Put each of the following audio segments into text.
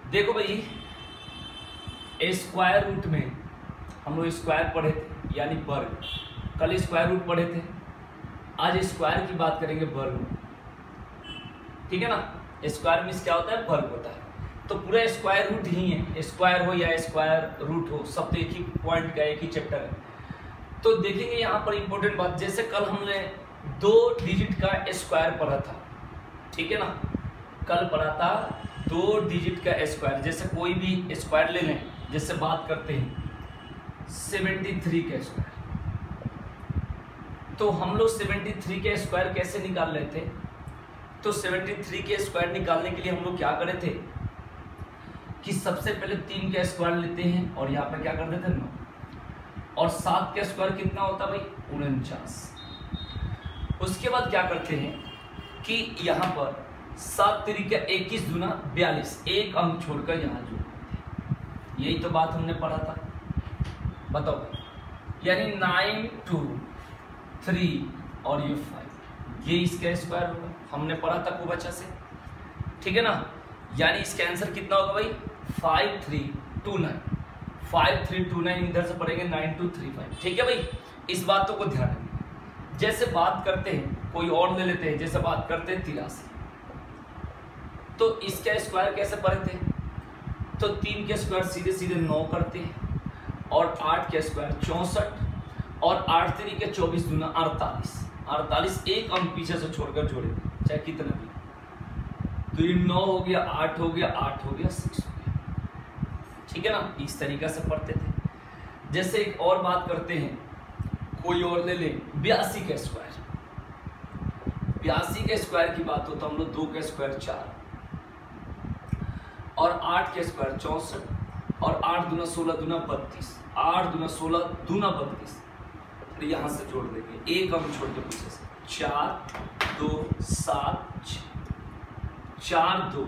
देखो भाई, square root में हम लोग स्क्वायर पढ़े थे यानी वर्ग, कल स्क्वायर रूट पढ़े थे, आज स्क्वायर की बात करेंगे वर्ग में, ठीक है ना। स्क्वायर मीन्स क्या होता है, वर्ग होता है। तो पूरा स्क्वायर रूट ही है, स्क्वायर हो या स्क्वायर रूट हो, सब तो एक ही पॉइंट का एक ही चैप्टर है। तो देखेंगे यहाँ पर इंपॉर्टेंट बात, जैसे कल हमने 2 डिजिट का स्क्वायर पढ़ा था, ठीक है ना, कल पढ़ा था 2 डिजिट का स्क्वायर। जैसे कोई भी स्क्वायर ले लें, जैसे बात करते हैं 73 का स्क्वायर, तो हम लोग 73 के स्क्वायर कैसे निकाल रहे थे। तो 73 के स्क्वायर निकालने के लिए हम लोग क्या करे थे कि सबसे पहले 3 का स्क्वायर लेते हैं और यहाँ पर क्या कर देते हैं 9, और 7 का स्क्वायर कितना होता है भाई 49। उसके बाद क्या करते हैं कि यहाँ पर 7 त्रिका 21 दूना 42, एक अंक छोड़कर यहाँ जोड़ देते हैं। यही तो बात हमने पढ़ा था, बताओ, यानी 9 2 3 और ये 5, ये इसका स्क्वायर होगा, हमने पढ़ा था खूब अच्छा से, ठीक है ना। यानी इसका आंसर कितना होगा भाई 5329, 5329 इधर से पढ़ेंगे 9235, ठीक है भाई। इस बातों को ध्यान रखिए। जैसे बात करते हैं कोई और ले लेते हैं, जैसे बात करते हैं 83, तो इसका स्क्वायर कैसे पढ़े थे, तो 3 के स्क्वायर सीधे सीधे 9 करते हैं, और 8 के स्क्वायर 64, और 8 त्रिका 24 दूना 48, 48 एक अंक पीछे से छोड़कर जोड़े चाहे कितना भी, तो ये 9 हो गया, 8 हो गया, 8 हो गया, 6 हो गया, ठीक है ना। इस तरीका से पढ़ते थे। जैसे एक और बात करते हैं, कोई और ले ले 82 का स्क्वायर, 82 के स्क्वायर की बात हो तो हम लोग 2 का स्क्वायर 4, और 8 के स्क्वायर 64, और 8 दूना 16 दूना 32, 8 दूना 16 दूना 32, तो यहाँ से जोड़ देंगे एक अंक छोड़ के पीछे से 4 2 7 6, 4 2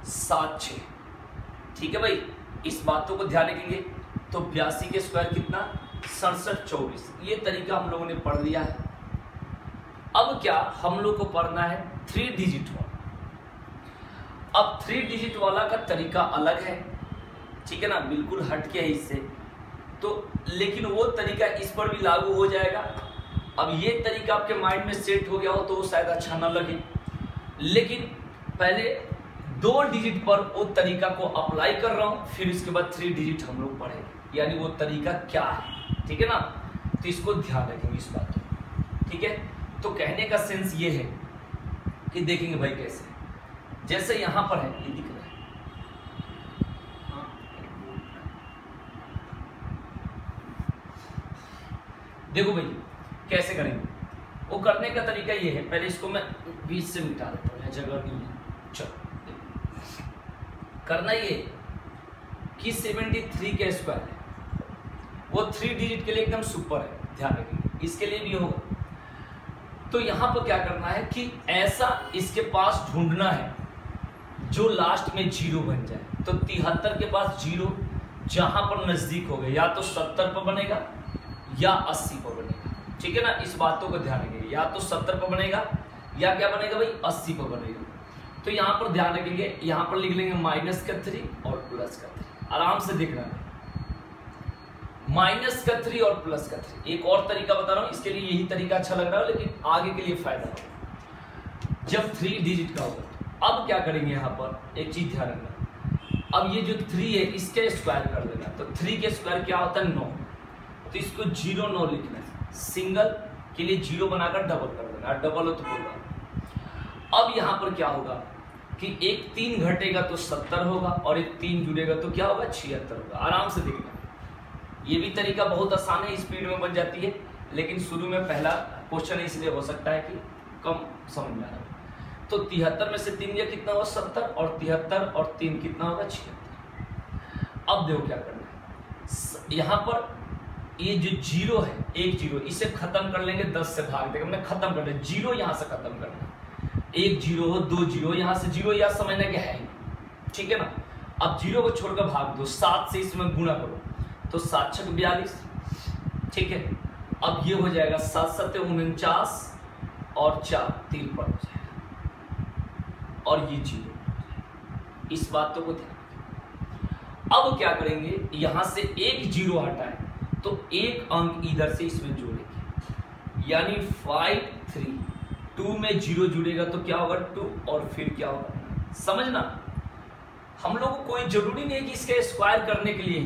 7 6, ठीक है भाई। इस बातों को ध्यान रखेंगे। तो 82 के स्क्वायर कितना 67 24, ये तरीका हम लोगों ने पढ़ लिया है। अब क्या हम लोग को पढ़ना है 3 डिजिट वाला। अब 3 डिजिट वाला का तरीका अलग है, ठीक है ना, बिल्कुल हटके है इससे, तो लेकिन वो तरीका इस पर भी लागू हो जाएगा। अब ये तरीका आपके माइंड में सेट हो गया हो तो शायद अच्छा ना लगे, लेकिन पहले 2 डिजिट पर वो तरीका को अप्लाई कर रहा हूं, फिर इसके बाद 3 डिजिट हम लोग पढ़ेंगे, यानी वो तरीका क्या है, ठीक है ना। तो इसको ध्यान रखेंगे इस बात को, ठीक है। तो कहने का सेंस ये है कि देखेंगे भाई कैसे, जैसे यहां पर है ये दिख रहा है, देखो भाई कैसे करेंगे। वो करने का तरीका ये है, पहले इसको मैं बीच से मिटा देता हूँ, जगह नहीं है। चलो करना ये कि 73 के स्क्वायर है, वो 3 डिजिट के लिए एकदम सुपर है, ध्यान रखिए, इसके लिए भी होगा। तो यहां पर क्या करना है कि ऐसा इसके पास ढूंढना है जो लास्ट में 0 बन जाए। तो 73 के पास 0 जहां पर नजदीक हो गए, या तो 70 पर बनेगा या 80 पर बनेगा, ठीक है ना। इस बातों को ध्यान रखेंगे, या तो 70 पर बनेगा या क्या बनेगा भाई 80 पर बनेगा। तो यहाँ पर ध्यान रखेंगे, यहाँ पर लिख लेंगे -3 और +3, आराम से देखना है, -3 और +3। एक और तरीका बता रहा हूँ, इसके लिए यही तरीका अच्छा लग रहा है, लेकिन आगे के लिए फायदा होगा जब 3 डिजिट का होगा। अब क्या करेंगे, यहाँ पर एक चीज ध्यान रखना, अब ये जो 3 है इसके स्क्वायर कर देना। तो 3 के स्क्वायर क्या होता है 9, तो इसको 0 9 लिखना है, सिंगल के लिए 0 बनाकर डबल कर देना, डबल हो तो बोलना। अब यहाँ पर क्या होगा कि एक 3 घटेगा तो 70 होगा, और एक 3 जुड़ेगा तो क्या होगा 76 होगा। आराम से देखना, ये भी तरीका बहुत आसान है, स्पीड में बन जाती है, लेकिन शुरू में पहला क्वेश्चन इसलिए हो सकता है कि कम समझ में आ रहा है। तो 73 में से 3 गया कितना होगा 70, और 73 और 3 कितना होगा 76। अब देखो क्या करना है, यहाँ पर ये जो 0 है, एक 0 इसे खत्म कर लेंगे, 10 से भाग देंगे, हमने खत्म कर लिया, 0 यहाँ से खत्म करना, एक 0 हो 2 0, यहाँ से 0 या समझना क्या है, ठीक है ना। अब 0 को छोड़कर भाग दो, 7 से इसमें गुणा करो, तो 7 6 42, ठीक है। अब ये हो जाएगा 7 7 49 और 4 53 हो जाएगा, और ये 0। इस बातों को ध्यान रखें, अब क्या करेंगे, यहां से एक जीरो हटा है तो एक अंक इधर से इसमें जोड़ेंगे, यानी 5 3, 2 में जीरो जुड़ेगा तो क्या होगा 2, और फिर क्या होगा, समझना। हम लोग को कोई जरूरी नहीं है कि इसके स्क्वायर करने के लिए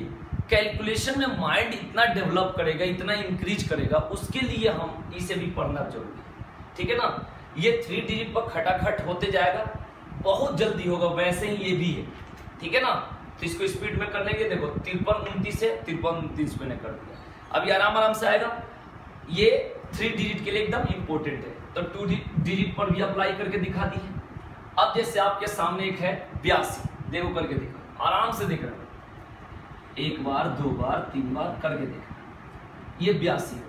कैलकुलेशन में माइंड इतना डेवलप करेगा, इतना इंक्रीज करेगा, उसके लिए हम इसे भी पढ़ना जरूरी है, ठीक है ना। ये 3 डिजिट पर खटाखट होते जाएगा, बहुत जल्दी होगा, वैसे ही ये भी है, ठीक है ना। तो इसको स्पीड में कर लेंगे, देखो 53 29 है, 53 29 मैंने कर दिया। अब ये आराम आराम से आएगा, ये 3 डिजिट के लिए एकदम इंपॉर्टेंट है, तो 2 डिजिट पर भी अप्लाई करके दिखा दी है। अब जैसे आपके सामने एक है 82, देखो करके दिखा, आराम से दिख रहा है, एक बार 2 बार 3 बार करके देखा, ये 82 हो गया।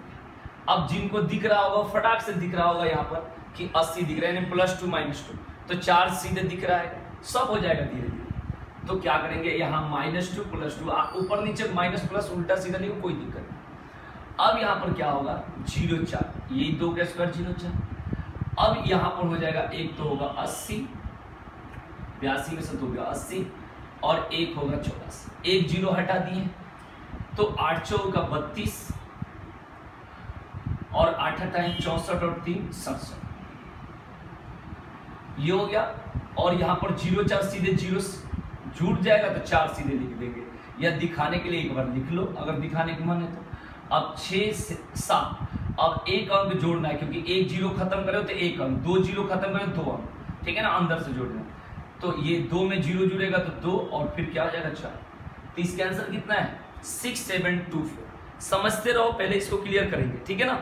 अब जिनको दिख रहा होगा, फटाक से दिख रहा होगा यहाँ पर कि 80 दिख रहा है, +2 -2, तो 4 सीधे दिख रहा है, सब हो जाएगा धीरे धीरे। तो क्या करेंगे, यहाँ -2 +2, ऊपर नीचे माइनस प्लस उल्टा सीधा नहीं, कोई दिक्कत नहीं। अब यहाँ पर क्या होगा 0 4, ये 2 का स्क्वायर 0 4। अब यहाँ पर हो जाएगा, एक तो होगा 80, 82 में से 2 गया 80, और एक होगा 84, एक जीरो हटा दिए तो 8 4 का 32, और 8 हटाएं 64, और 3 67, ये हो गया। और यहाँ पर 0 4 सीधे 0 जुड़ जाएगा तो 4 सीधे लिख देंगे, या दिखाने के लिए एक बार लिख लो अगर दिखाने की मन है तो। अब 6 से 7, अब एक अंक जोड़ना है, क्योंकि एक जीरो खत्म करो तो एक अंक, 2 जीरो खत्म करो 2 अंक, ठीक है ना, अंदर से जोड़ना। तो ये 2 में जीरो जुड़ेगा तो 2, और फिर क्या हो जाएगा 4। तो इसका आंसर कितना है 6724। समझते रहो, पहले इसको क्लियर करेंगे, ठीक है ना।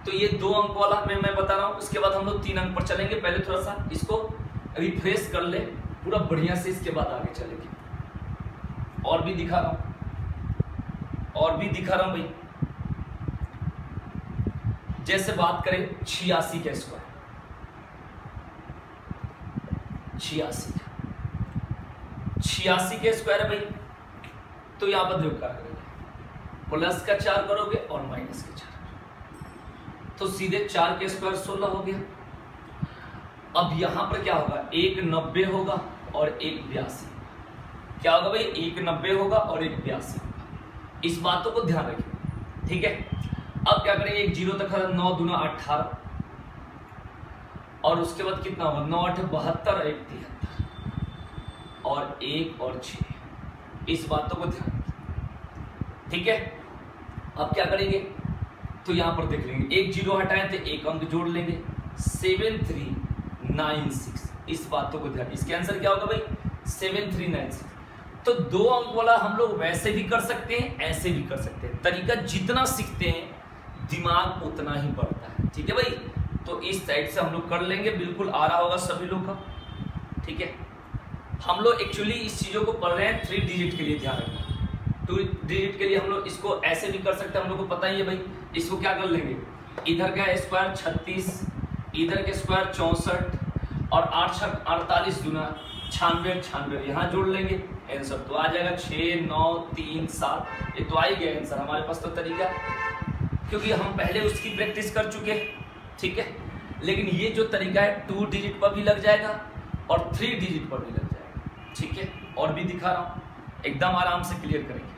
तो ये 2 अंक वाला मैं बता रहा हूँ, उसके बाद हम लोग 3 अंक पर चलेंगे। पहले थोड़ा सा इसको रिफ्रेश कर ले पूरा बढ़िया से, इसके बाद आगे चलेंगे। और भी दिखा रहा हूं भाई। जैसे बात करें 86 का स्क्वायर, 86 के स्क्वायर है भाई, तो यहां पर देखो क्या करेंगे, प्लस का 4 करोगे और माइनस का 4, तो सीधे 4 के स्क्वायर 16 हो गया। अब यहां पर क्या होगा, एक 90 होगा और एक 82, क्या होगा भाई, एक 90 होगा और एक 82 होगा। इस बातों को ध्यान रखिए, ठीक है। अब क्या करेंगे, एक 0 तक 9 दूना 18, और उसके बाद कितना होगा 9 8 72, 1 73, और 1 और 6। इस बातों को ध्यान रखिए, ठीक है। अब क्या करेंगे, तो यहां पर देख लेंगे, एक 0 हटाएं तो एक अंक जोड़ लेंगे, 7396। इस बातों को ध्यान, इसके आंसर क्या होगा भाई 7396। तो 2 अंक वाला हम लोग वैसे भी कर सकते हैं, ऐसे भी कर सकते हैं, तरीका जितना सीखते हैं दिमाग उतना ही बढ़ता है, ठीक है भाई। तो इस साइड से हम लोग कर लेंगे, बिल्कुल आ रहा होगा सभी लोग का, ठीक है। हम लोग एक्चुअली इस चीजों को पढ़ रहे हैं 3 डिजिट के लिए, ध्यान रखना। 2 डिजिट के लिए हम लोग इसको ऐसे भी कर सकते हैं, हम लोग को पता ही है भाई। इसको क्या कर लेंगे, इधर का स्क्वायर 36, इधर के स्क्वायर 64, और 8 6 48 दूना 96 96, यहाँ जोड़ लेंगे, आंसर तो आ जाएगा 6 9 3 7। ये तो आ ही गया आंसर हमारे पास, तो तरीका, क्योंकि हम पहले उसकी प्रैक्टिस कर चुके हैं, ठीक है। लेकिन ये जो तरीका है 2 डिजिट पर भी लग जाएगा और 3 डिजिट पर भी लग जाएगा, ठीक है। और भी दिखा रहा हूं, एकदम आराम से क्लियर करेंगे।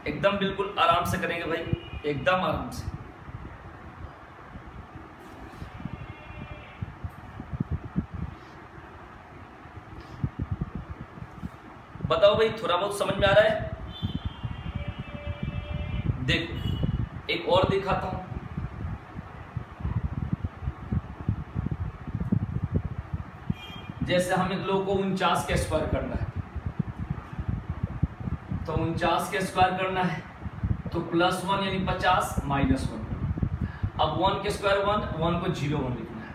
एकदम बिल्कुल आराम से करेंगे भाई, एकदम आराम से। बताओ भाई, थोड़ा बहुत समझ में आ रहा है? देखो एक और दिखाता हूं, जैसे हम इन लोगों को 49 का स्क्वायर करना है, तो 49 का स्क्वायर करना है तो +1 यानी 50 -1। अब 1 के स्क्वायर 1 को 0 1 लिखना है।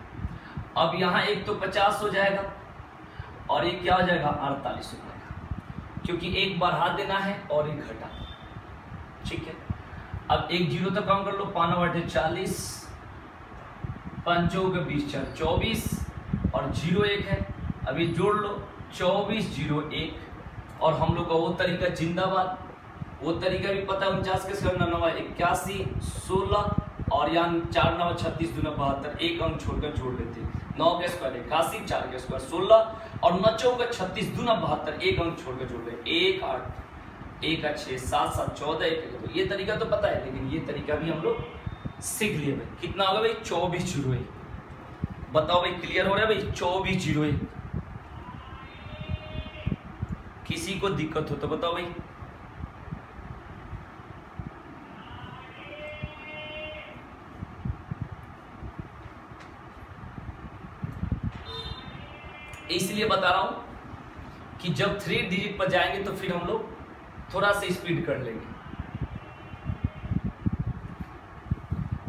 अब यहाँ एक तो 50 हो जाएगा और एक क्या हो जाएगा 48 हो जाएगा, क्योंकि एक बढ़ा देना है और एक घटा, ठीक है। अब एक 0 तक काम कर लो, 5 9 40, 5 के 20 4 24, और 0 1 है, अभी जोड़ लो 24 0 1। और हम लोग का वो तरीका जिंदाबाद, वो तरीका भी पता है 49 के स्क्वायर 9 9 81 16, और यहाँ 4 9 36 2 72, एक अंक छोड़कर जोड़ लेते हैं। 9 का स्क्वायर 81, 4 का स्क्वायर 16 और 9 चौका 36 दूना 72, एक अंक छोड़कर जोड़ रहे 1 8 1 का 6 7 7 14 1 तो ये तरीका तो पता है, लेकिन ये तरीका भी हम लोग सीख लिए भाई। कितना होगा भाई 24 जीरो 1। बताओ भाई क्लियर हो रहा है भाई 24 जीरो 1। किसी को दिक्कत हो तो बताओ भाई। इसलिए बता रहा हूं कि जब 3 डिजिट पर जाएंगे तो फिर हम लोग थोड़ा सा स्पीड कर लेंगे।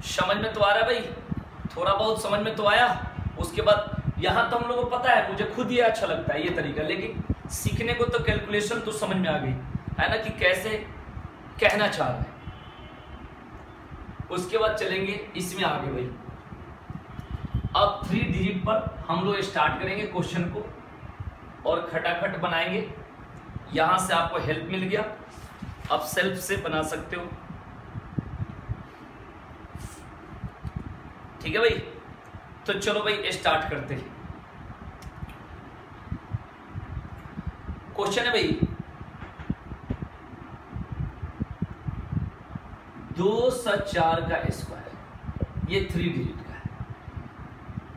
समझ में तो आ रहा है भाई, थोड़ा बहुत समझ में तो आया। उसके बाद यहां तो हम लोगों को पता है, मुझे खुद ये अच्छा लगता है ये तरीका, लेकिन सीखने को तो कैलकुलेशन तो समझ में आ गई है ना कि कैसे कहना चाह रहे हैं। उसके बाद चलेंगे इसमें आगे भाई। अब 3 डिजिट पर हम लोग स्टार्ट करेंगे क्वेश्चन को और खटाखट बनाएंगे। यहां से आपको हेल्प मिल गया, आप सेल्फ से बना सकते हो। ठीक है भाई, तो चलो भाई स्टार्ट करते हैं। क्वेश्चन है भाई 2 + 4 का स्क्वायर, ये 3 डिजिट का है।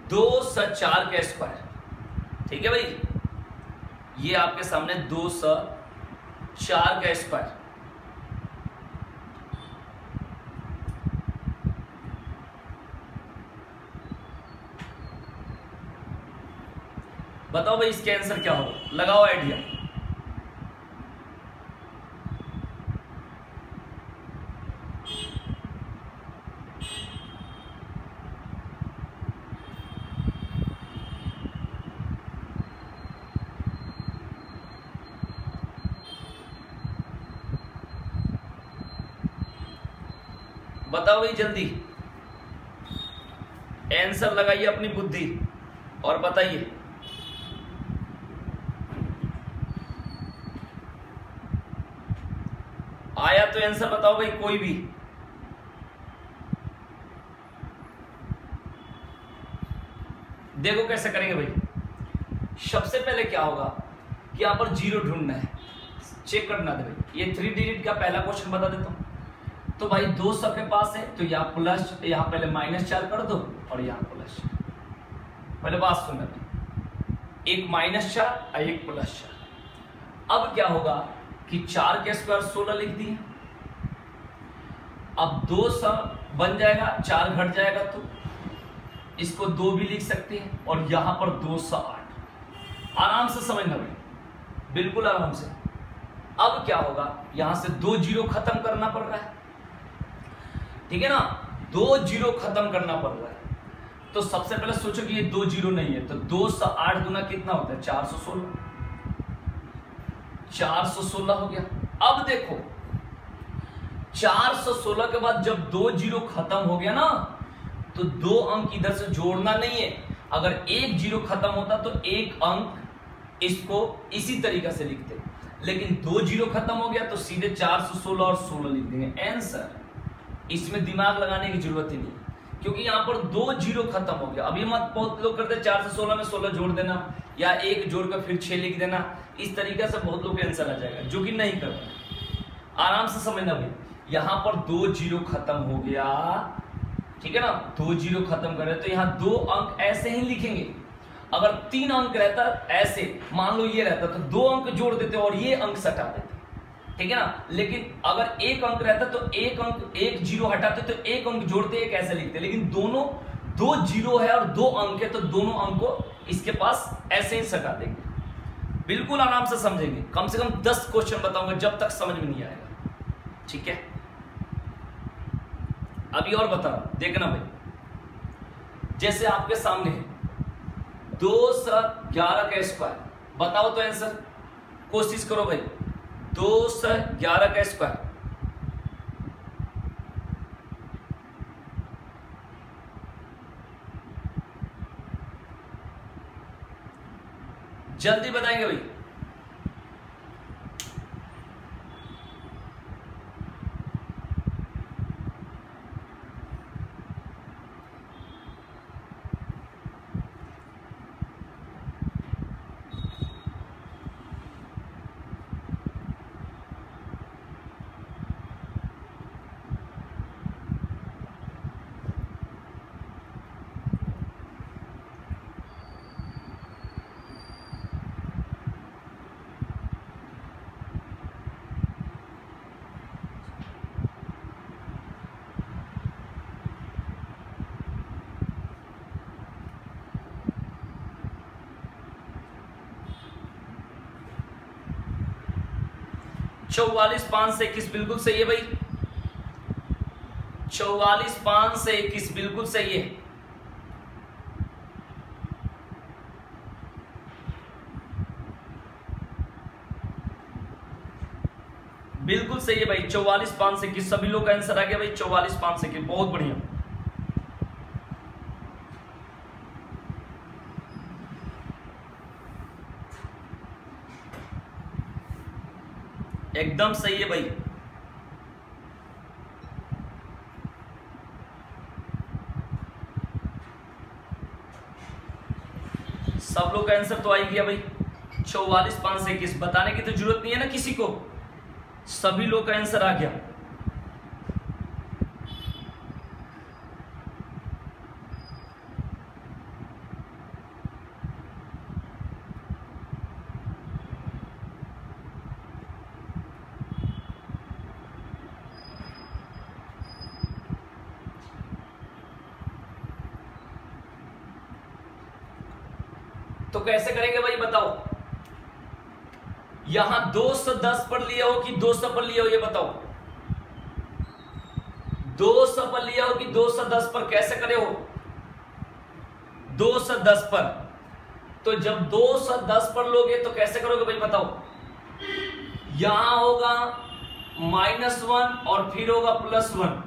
2 + 4 का स्क्वायर, ठीक है भाई, ये आपके सामने 2 + 4 का स्क्वायर। बताओ भाई इसके आंसर क्या होगा, लगाओ आइडिया। बताओ भाई जल्दी आंसर लगाइए अपनी बुद्धि और बताइए। आया तो आंसर बताओ भाई कोई भी। देखो कैसे करेंगे भाई। सबसे पहले क्या होगा कि यहां पर जीरो ढूंढना है, चेक करना था भाई। ये 3 डिजिट का पहला क्वेश्चन बता देता हूं। तो भाई 2 सबके पास है तो यहाँ प्लस, यहाँ पहले -4 कर दो और यहाँ प्लस। पहले बात सुनना, एक -4 और एक +4। अब क्या होगा कि 4 के स्क्वायर 16 लिख दिए। अब 2 सब बन जाएगा, 4 घट जाएगा तो इसको 2 भी लिख सकते हैं और यहां पर 2 + 8। आराम से समझना भाई, बिल्कुल आराम से। अब क्या होगा, यहां से 2 जीरो खत्म करना पड़ रहा है, ठीक है ना, 2 जीरो खत्म करना पड़ रहा है। तो सबसे पहले सोचो कि ये 2 जीरो नहीं है, तो 2 + 8 गुना कितना होता है 416। 416 हो गया। अब देखो 416 के बाद जब 2 जीरो खत्म हो गया ना, तो 2 अंक इधर से जोड़ना नहीं है। अगर 1 जीरो खत्म होता तो 1 अंक इसको इसी तरीका से लिखते, लेकिन 2 जीरो खत्म हो गया तो सीधे 416 और 16 लिख देंगे आंसर। इसमें दिमाग लगाने की जरूरत ही नहीं, क्योंकि यहां पर 2 जीरो खत्म हो गया। अभी मत बहुत लोग करते 4 से 16 में 16 जोड़ देना या 1 जोड़कर फिर 6 लिख देना, इस तरीके से बहुत लोग आंसर आ जाएगा, जो कि नहीं करना। आराम से समझना भाई, यहां पर 2 जीरो खत्म हो गया, ठीक है ना, 2 जीरो खत्म कर रहे तो यहां 2 अंक ऐसे ही लिखेंगे। अगर 3 अंक रहता ऐसे, मान लो ये रहता तो 2 अंक जोड़ देते और ये अंक सटा देते, ठीक है ना। लेकिन अगर 1 अंक रहता तो 1 अंक, 1 जीरो हटाते तो 1 अंक जोड़ते, एक ऐसे लिखते। लेकिन दोनों 2 जीरो है और 2 अंक है तो दोनों अंक को इसके पास ऐसे ही सटा देंगे। बिल्कुल आराम से समझेंगे। कम से कम 10 क्वेश्चन बताऊंगा जब तक समझ में नहीं आएगा, ठीक है। अभी और बता देखना भाई, जैसे आपके सामने है 2 + 11 का स्क्वायर, बताओ तो आंसर, कोशिश करो भाई। 2 + 11 का स्क्वायर, जल्दी बताएंगे भाई। 44 से 21 बिल्कुल सही है भाई, 44 से 21 बिल्कुल सही है। बिल्कुल सही है भाई, 44 से 21 सभी लोग का आंसर आ गया भाई, 44 से 21 बहुत बढ़िया। एकदम सही है भाई। सब लोग का आंसर तो आ ही गया भाई, 44 से 21 बताने की तो जरूरत नहीं है ना किसी को, सभी लोग का आंसर आ गया। तो कैसे करेंगे भाई बताओ, यहां 210 पर लिया हो कि 200 पर लिया हो ये बताओ, 200 पर लिया हो कि 210 पर, कैसे करे हो 210 पर। तो जब 210 पर लोगे तो कैसे करोगे भाई बताओ, यहां होगा -1 और फिर होगा +1,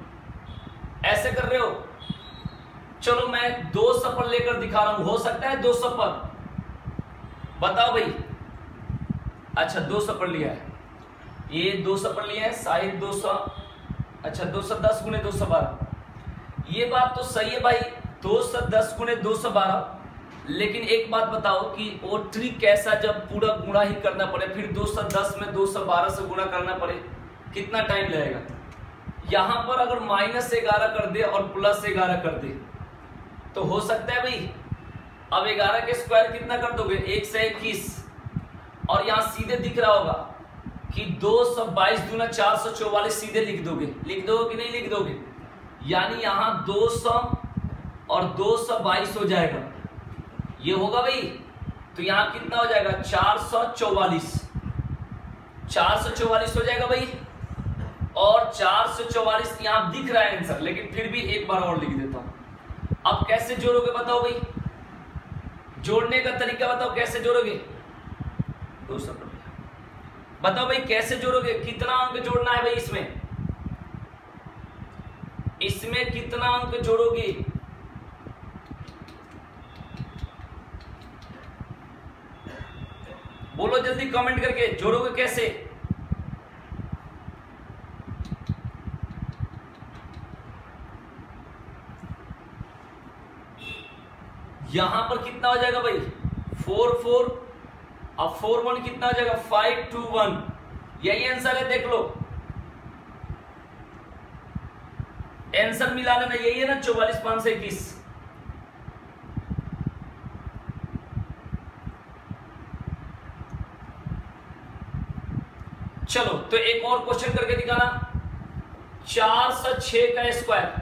ऐसे कर रहे हो। चलो मैं 200 पर लेकर दिखा रहा हूं, हो सकता है 200 पर, बताओ भाई। अच्छा 200 पर लिया है, ये 200 पर लिया है, शायद 200, अच्छा 210 गुणे 212, ये बात तो सही है भाई, 210 गुणे 212। लेकिन एक बात बताओ कि वो ट्रिक कैसा, जब पूरा गुणा ही करना पड़े, फिर 210 में 212 से गुणा करना पड़े, कितना टाइम लगेगा। यहां पर अगर -11 कर दे और +11 कर दे तो हो सकता है भाई। अब 11 के स्क्वायर कितना कर दोगे, 1 से 21, और यहां सीधे दिख रहा होगा कि 222 दूना 444 सीधे लिख दोगे कि नहीं लिख दोगे, यानी यहां 200 और 222 हो जाएगा, ये होगा भाई। तो यहां कितना हो जाएगा, 444 हो जाएगा भाई, और 444 यहां दिख रहा है आंसर, लेकिन फिर भी एक बार और लिख देता हूं। अब कैसे जोड़ोगे बताओ भाई, जोड़ने का तरीका बताओ, कैसे जोड़ोगे, 200 बताओ भाई कैसे जोड़ोगे, कितना अंक जोड़ना है भाई इसमें कितना अंक जोड़ोगे, बोलो जल्दी कमेंट करके, जोड़ोगे कैसे। यहां पर कितना हो जाएगा भाई, 4 4, अब 4 1 कितना हो जाएगा, 5 2 1, यही आंसर है, देख लो आंसर मिला लेना, यही है ना 44 से 21। चलो तो एक और क्वेश्चन करके दिखाना, 406 का स्क्वायर,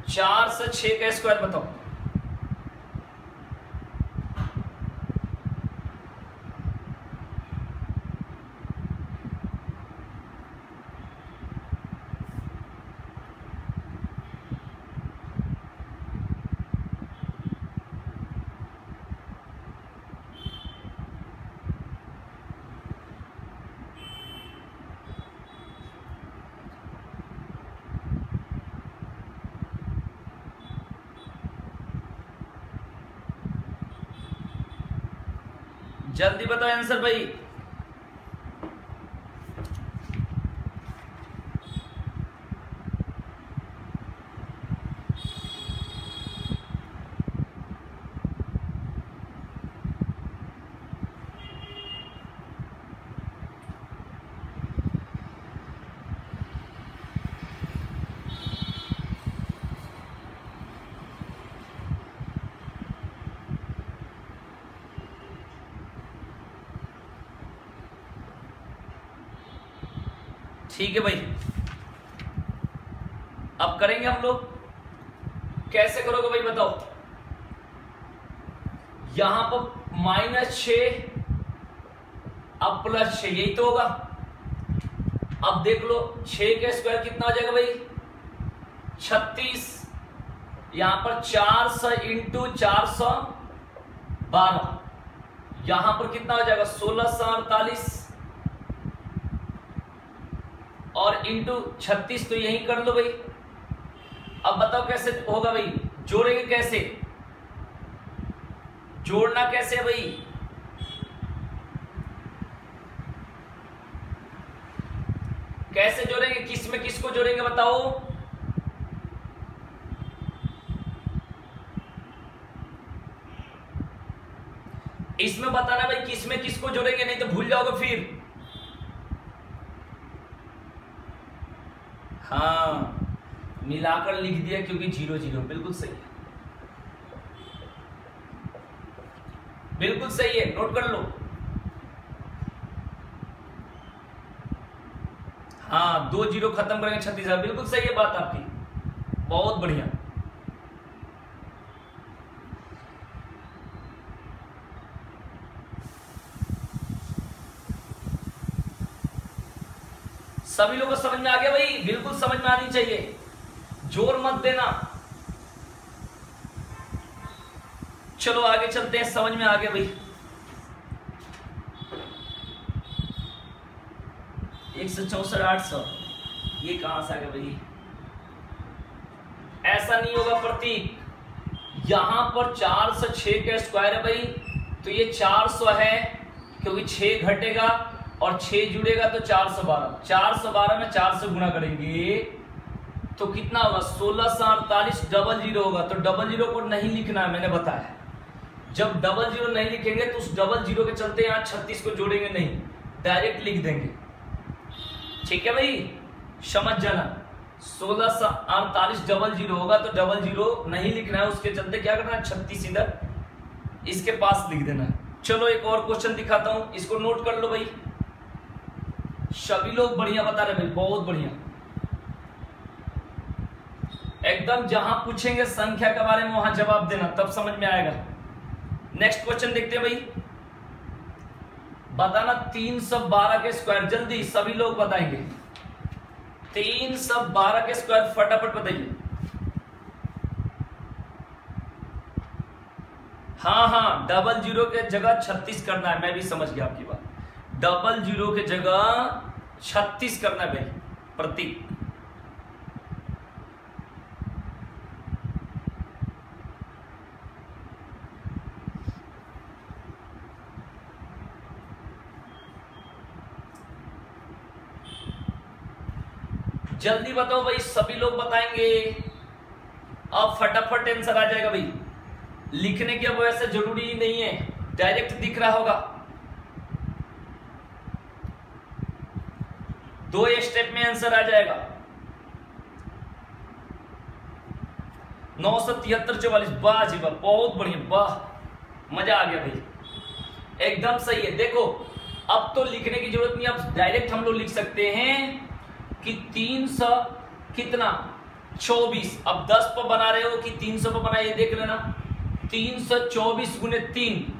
406 का स्क्वायर बताओ। जल्दी बताओ आंसर भाई, ठीक है भाई। अब करेंगे हम लोग कैसे करोगे भाई बताओ? यहां पर -6 अब +6, यही तो होगा। अब देख लो 6 का स्क्वायर कितना हो जाएगा भाई? 36। यहां पर 400 इंटू 412, यहां पर कितना हो जाएगा? 1648 और इंटू 36, तो यही कर लो भाई। अब बताओ कैसे होगा भाई? जोड़ेंगे कैसे? जोड़ना कैसे है भाई? कैसे जोड़ेंगे? किस में किसको जोड़ेंगे बताओ? इसमें बताना भाई किस में किसको जोड़ेंगे, नहीं तो भूल जाओगे फिर। हाँ, मिलाकर लिख दिया क्योंकि 0 0, बिल्कुल सही है, बिल्कुल सही है, नोट कर लो। हाँ, 2 0 खत्म करेंगे 36, बिल्कुल सही है बात आपकी, बहुत बढ़िया। सभी लोगों को समझ में आ गया भाई? बिल्कुल समझ में आनी चाहिए, जोर मत देना। चलो आगे चलते हैं, समझ में आ गया भाई। 164 800, ये कहां से आ गया भाई? ऐसा नहीं होगा प्रतीक, यहां पर 406 का स्क्वायर है भाई, तो ये 400 है क्योंकि 6 घटेगा और 6 जुड़ेगा तो 412। 412 में 4 से गुणा करेंगे तो कितना होगा? 1648 00 होगा। तो 00 को नहीं लिखना है, मैंने बताया। जब 00 नहीं लिखेंगे तो उस 00 के चलते यहाँ 36 को जोड़ेंगे नहीं, डायरेक्ट लिख देंगे। ठीक है भाई, समझ जाना। 1648 00 होगा तो 00 नहीं लिखना है, उसके चलते क्या करना है? 36 इधर इसके पास लिख देना है। चलो एक और क्वेश्चन दिखाता हूं, इसको नोट कर लो भाई। सभी लोग बढ़िया बता रहे भाई, बहुत बढ़िया, एकदम। जहां पूछेंगे संख्या के बारे में वहां जवाब देना, तब समझ में आएगा। नेक्स्ट क्वेश्चन देखते हैं भाई। बताना 312 के स्क्वायर, जल्दी सभी लोग बताएंगे। 312 के स्क्वायर फटाफट बताइए। हाँ, 00 के जगह 36 करना है, मैं भी समझ गया आपकी बात। 00 के जगह 36 करना है भाई, प्रतीक। जल्दी बताओ भाई, सभी लोग बताएंगे। अब फटाफट आंसर आ जाएगा भाई। लिखने की अब वैसे जरूरी नहीं है, डायरेक्ट दिख रहा होगा। 2 स्टेप में आंसर आ जाएगा। 973 44, वाह जी वाह, बहुत बढ़िया, वाह, मजा आ गया भाई, एकदम सही है। देखो अब तो लिखने की जरूरत नहीं, अब डायरेक्ट हम लोग लिख सकते हैं कि 300 कितना 24। अब 10 पर बना रहे हो कि 300 पर बना, ये देख लेना। 324 गुने 3,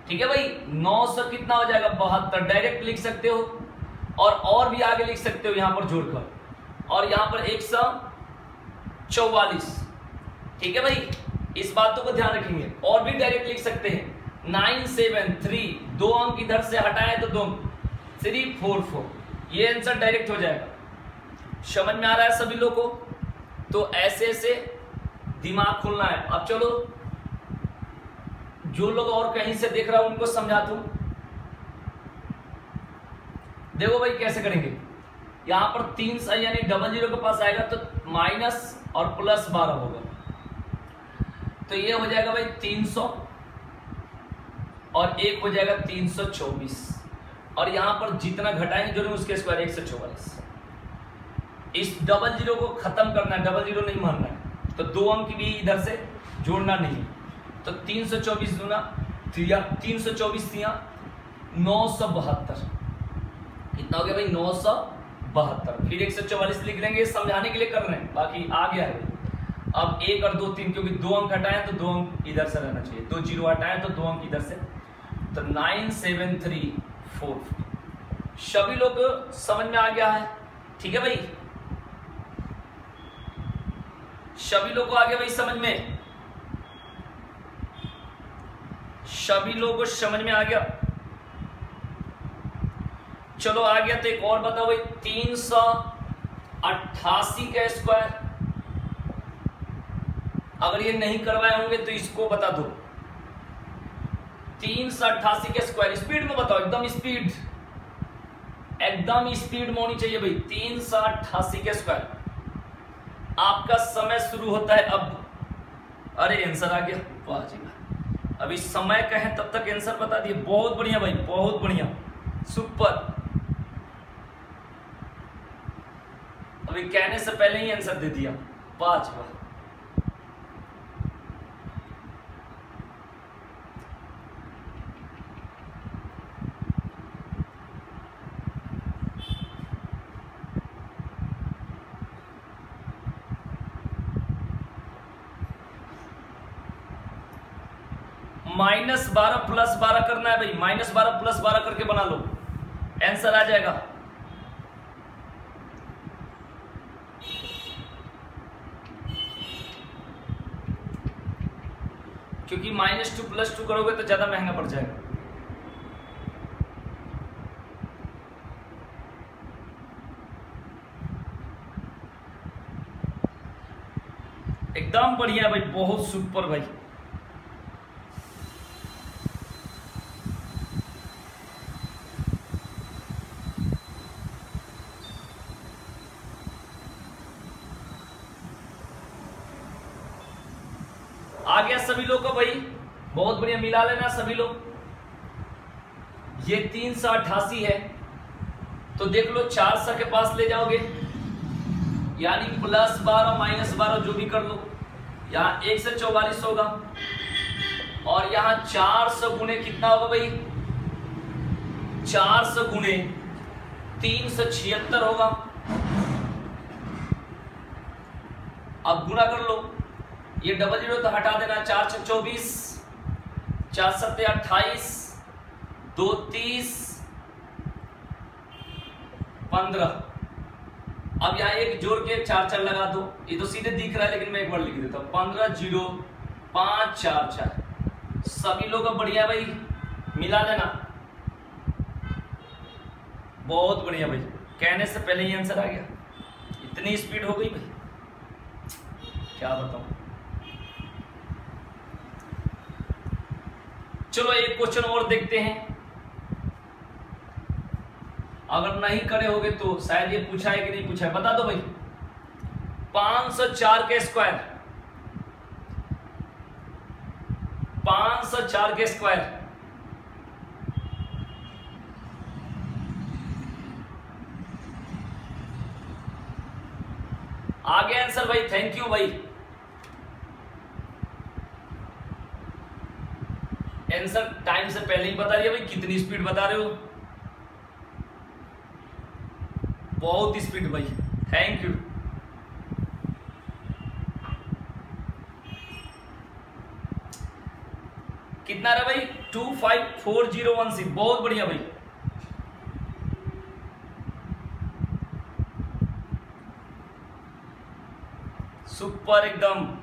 ठीक है भाई। 900 कितना हो जाएगा? 72, डायरेक्ट लिख सकते हो और भी आगे लिख सकते हो यहां पर जोड़कर। और यहां पर 144, ठीक है भाई। इस बातों को ध्यान रखेंगे। और भी डायरेक्ट लिख सकते हैं 973, 2 अंक इधर से हटाए तो 2 344, ये आंसर डायरेक्ट हो जाएगा। समझ में आ रहा है सभी लोगों को? तो ऐसे ऐसे दिमाग खुलना है। अब चलो जो लोग और कहीं से देख रहा हूं उनको समझाता हूं। देखो भाई कैसे करेंगे। यहां पर 3 यानी 00 के पास आएगा तो माइनस और प्लस 12 होगा, तो ये हो जाएगा भाई 300 और एक हो जाएगा 324, और यहां पर जितना घटाएंगे जो उसके स्क्वायर 144। इस 00 को खत्म करना है, 00 नहीं मानना है, तो 2 अंक भी इधर से जोड़ना नहीं। तो 324 दूना 324 दिया 972, कितना हो गया भाई? 972। फिर 144 लिख लेंगे, समझाने के लिए कर रहे हैं, बाकी आ गया है। अब 1 और 2 3, क्योंकि 2 अंक हटाए तो 2 अंक इधर से रहना चाहिए, 2 जीरो हटाए तो 2 अंक इधर से, तो 9734। सभी लोग समझ में आ गया है? ठीक है भाई, सभी लोग को आ गया भाई समझ में? सभी लोगों को समझ में आ गया? चलो आ गया, तो एक और बताओ भाई, 388 का स्क्वायर। अगर ये नहीं करवाए होंगे तो इसको बता दो। 388 का स्क्वायर, स्पीड में बताओ, एकदम स्पीड, एकदम स्पीड में होनी चाहिए भाई। 388 का स्क्वायर, आपका समय शुरू होता है अब। अरे आंसर आ गया, वाह जी वाह। अभी समय का है तब तक आंसर बता दिए, बहुत बढ़िया भाई, बहुत बढ़िया, सुपर। अभी कहने से पहले ही आंसर दे दिया, वाह जी वाह। -12 + 12 करना है भाई, -12 + 12 करके बना लो, आंसर आ जाएगा। क्योंकि -2 + 2 करोगे तो ज्यादा महंगा पड़ जाएगा। एकदम बढ़िया भाई, बहुत सुपर भाई। आ गया सभी लोग को भाई, बहुत बढ़िया, मिला लेना सभी लोग। ये 388 है, तो देख लो 400 के पास ले जाओगे, यानी +12 -12 जो भी कर लो। यहाँ 1 से 44 होगा, और यहाँ 400 गुणे कितना होगा भाई? 400 गुणे 376 होगा। अब गुणा कर लो, ये डबल जीरो तो हटा देना, 4 × 24, 4 × 7 = 28, 2 × 30, 15। अब यहाँ एक जोड़ के 4 4 लगा दो, ये तो सीधे दिख रहा है लेकिन मैं एक बार लिख देता हूँ, 150544। सभी लोग बढ़िया भाई, मिला लेना, बहुत बढ़िया भाई, कहने से पहले ही आंसर आ गया। इतनी स्पीड हो गई भाई, क्या बताऊं। चलो एक क्वेश्चन और देखते हैं, अगर नहीं करे होगे तो शायद ये पूछा है कि नहीं पूछा है, बता दो भाई। 504 के स्क्वायर, 504 के स्क्वायर, आ गया आंसर भाई, थैंक यू भाई। आंसर टाइम से पहले ही बता दिया भाई, कितनी स्पीड बता रहे हो, बहुत स्पीड भाई, थैंक यू। कितना रहा भाई? 254016, बहुत बढ़िया भाई। सुपर एकदम।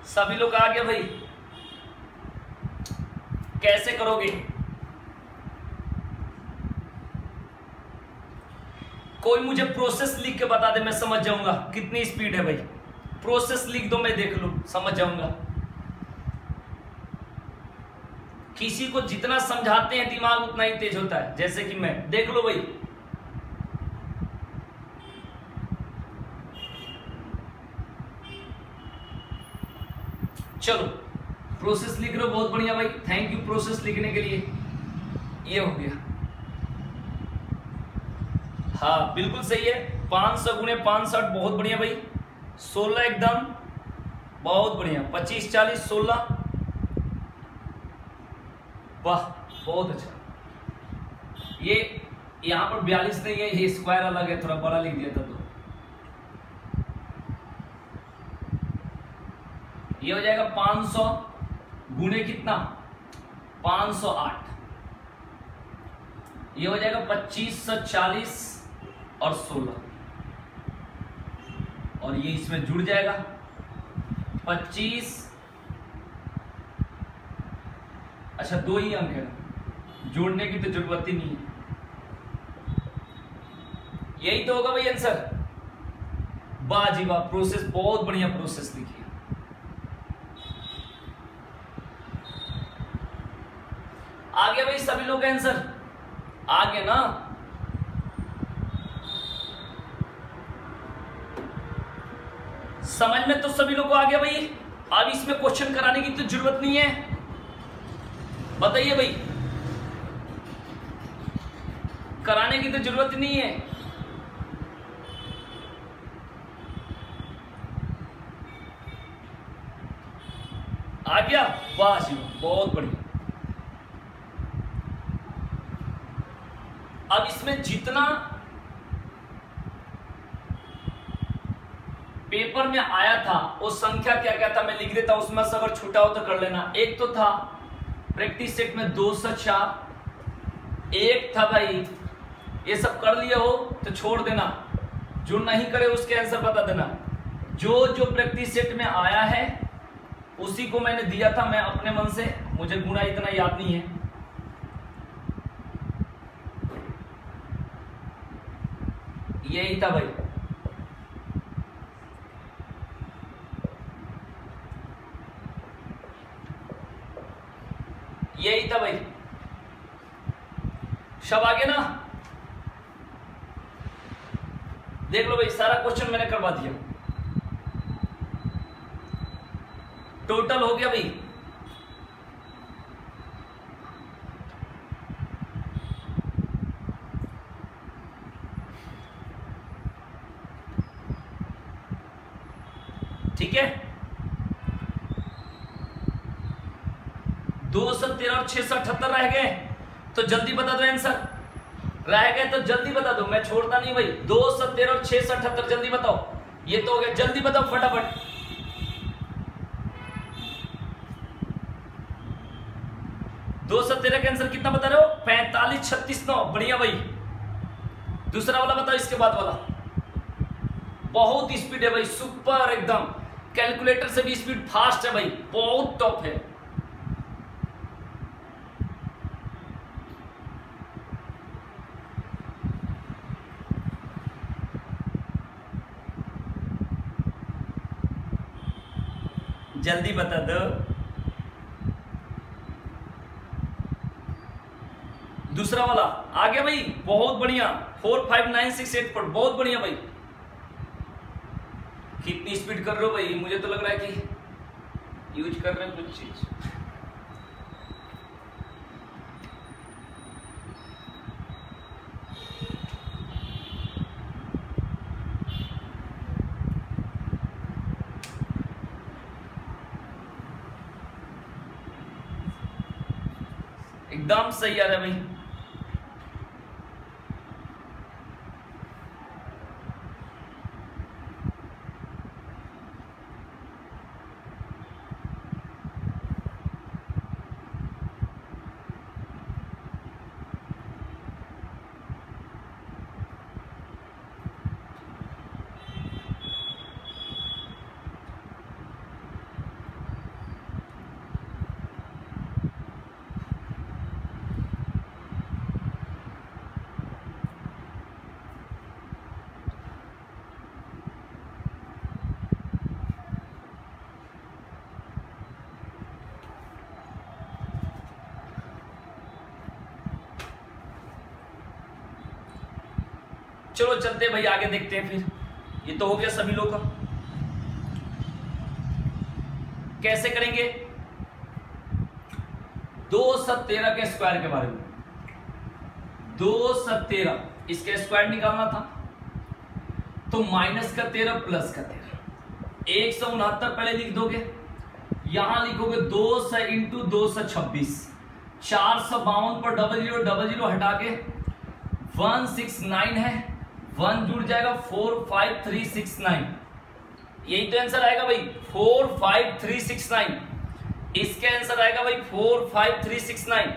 सभी लोग आ गए भाई, कैसे करोगे? कोई मुझे प्रोसेस लिख के बता दे, मैं समझ जाऊंगा कितनी स्पीड है भाई। प्रोसेस लिख दो, मैं देख लूं, समझ जाऊंगा। किसी को जितना समझाते हैं दिमाग उतना ही तेज होता है, जैसे कि मैं, देख लो भाई। चलो प्रोसेस लिख रहे हो, बहुत बढ़िया भाई, थैंक यू प्रोसेस लिखने के लिए। ये हो गया। हाँ बिल्कुल सही है, 500 गुणे 65, बहुत बढ़िया भाई। 16 एकदम बहुत बढ़िया। 25 40 16, वाह बहुत अच्छा। ये यहां पर 42 नहीं है, ये स्क्वायर अलग है, थोड़ा बड़ा लिख दिया था तो ये हो जाएगा 500 गुणे कितना 508, ये हो जाएगा 2540 और 16, और ये इसमें जुड़ जाएगा 25। अच्छा 2 ही अंक है, जोड़ने की तो जरूरत ही नहीं है। यही तो होगा भाई आंसर। वाह जी वाह, प्रोसेस बहुत बढ़िया प्रोसेस लिखी है। आ गया भाई सभी लोग का आंसर, आ गया ना। समझ में तो सभी लोग को आ गया भाई। अब इसमें क्वेश्चन कराने की तो जरूरत नहीं है, बताइए भाई, कराने की तो जरूरत नहीं है। आ गया, वाह जी बहुत बढ़िया। अब इसमें जितना पेपर में आया था वो संख्या क्या क्या था मैं लिख देता हूं, उसमें से अगर छूटा हो तो कर लेना। एक तो था प्रैक्टिस सेट में 204, एक था भाई, ये सब कर लिए हो तो छोड़ देना, जो नहीं करे उसके आंसर बता देना। जो जो प्रैक्टिस सेट में आया है उसी को मैंने दिया था, मैं अपने मन से, मुझे गुणा इतना याद नहीं है। यही था भाई। यही था भाई, सब आगे ना। देख लो भाई, सारा क्वेश्चन मैंने करवा दिया, टोटल हो गया भाई। ठीक है, 213 और 678 रह गए, तो जल्दी बता दो आंसर। रह गए तो जल्दी बता दो, मैं छोड़ता नहीं भाई। 213 और 678 जल्दी बताओ, ये तो हो गया, जल्दी बताओ फटाफट। दो 213 का आंसर कितना बता रहे हो? 45 36 9, बढ़िया भाई। दूसरा वाला बताओ, इसके बाद वाला। बहुत स्पीड है भाई, सुपर एकदम, कैलकुलेटर से भी स्पीड फास्ट है भाई, बहुत टॉप है। जल्दी बता दो। दूसरा वाला आ गया भाई, बहुत बढ़िया। 4 5 9 6 8 4, बहुत बढ़िया भाई। कितनी स्पीड कर रहे हो भाई, मुझे तो लग रहा है कि यूज कर रहे हैं कुछ चीज। एकदम सही आ रहा है भाई। चलो चलते भाई आगे, देखते हैं फिर। ये तो हो गया सभी लोग का। कैसे करेंगे 213 के स्क्वायर के बारे में। 213 इसका स्क्वायर निकालना था, तो माइनस का 13 प्लस का 13, 169 पहले लिख दोगे, यहां लिखोगे 200 इंटू 226, 452 पर डबल जीरो हटा के 169 है, 1 जुड़ जाएगा 45369, यही तो आंसर आएगा भाई 45369, इसका आंसर आएगा भाई 45369।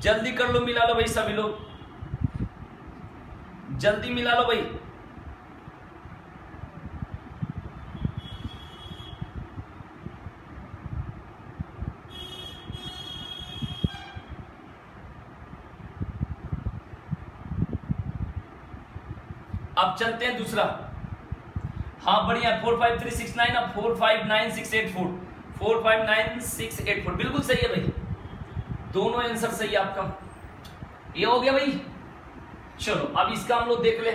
जल्दी कर लो, मिला लो भाई सभी लोग, जल्दी मिला लो भाई। अब चलते हैं दूसरा। हाँ बढ़िया, 45369, अब 459,684, 459,684 बिल्कुल सही है भाई, दोनों आंसर सही है आपका। ये हो गया भाई। चलो अब इसका हम लोग देख ले,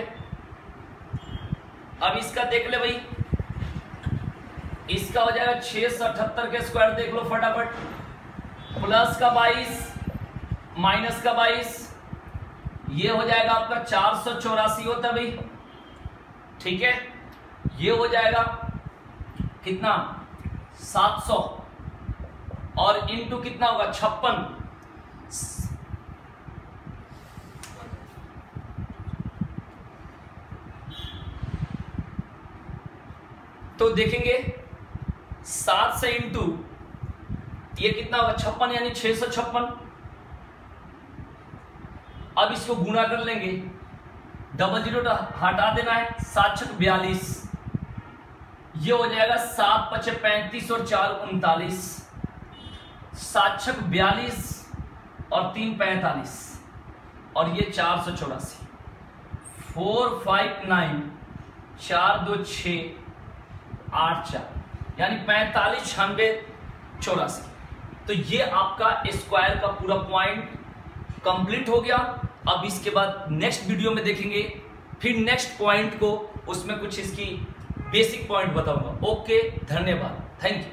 अब इसका देख ले भाई, इसका हो जाएगा 678 के स्क्वायर देख लो फटाफट, प्लस का 22 माइनस का 22, ये हो जाएगा आपका 484 होता है भाई, ठीक है। ये हो जाएगा कितना 700 और इंटू कितना होगा 56, तो देखेंगे 7 से इंटू ये कितना होगा 56 यानी 656। अब इसको गुणा कर लेंगे, डबल जीरो हटा देना है, 7 छक 42, ये हो जाएगा 7 पचे 35 और 4 39, 7 छक 42 और 3 45 और ये 484, 459 4 2 6 8 4 यानी 45 96 84। तो ये आपका स्क्वायर का पूरा पॉइंट कंप्लीट हो गया। अब इसके बाद नेक्स्ट वीडियो में देखेंगे फिर नेक्स्ट पॉइंट को, उसमें कुछ इसकी बेसिक पॉइंट बताऊंगा। ओके, धन्यवाद, थैंक यू।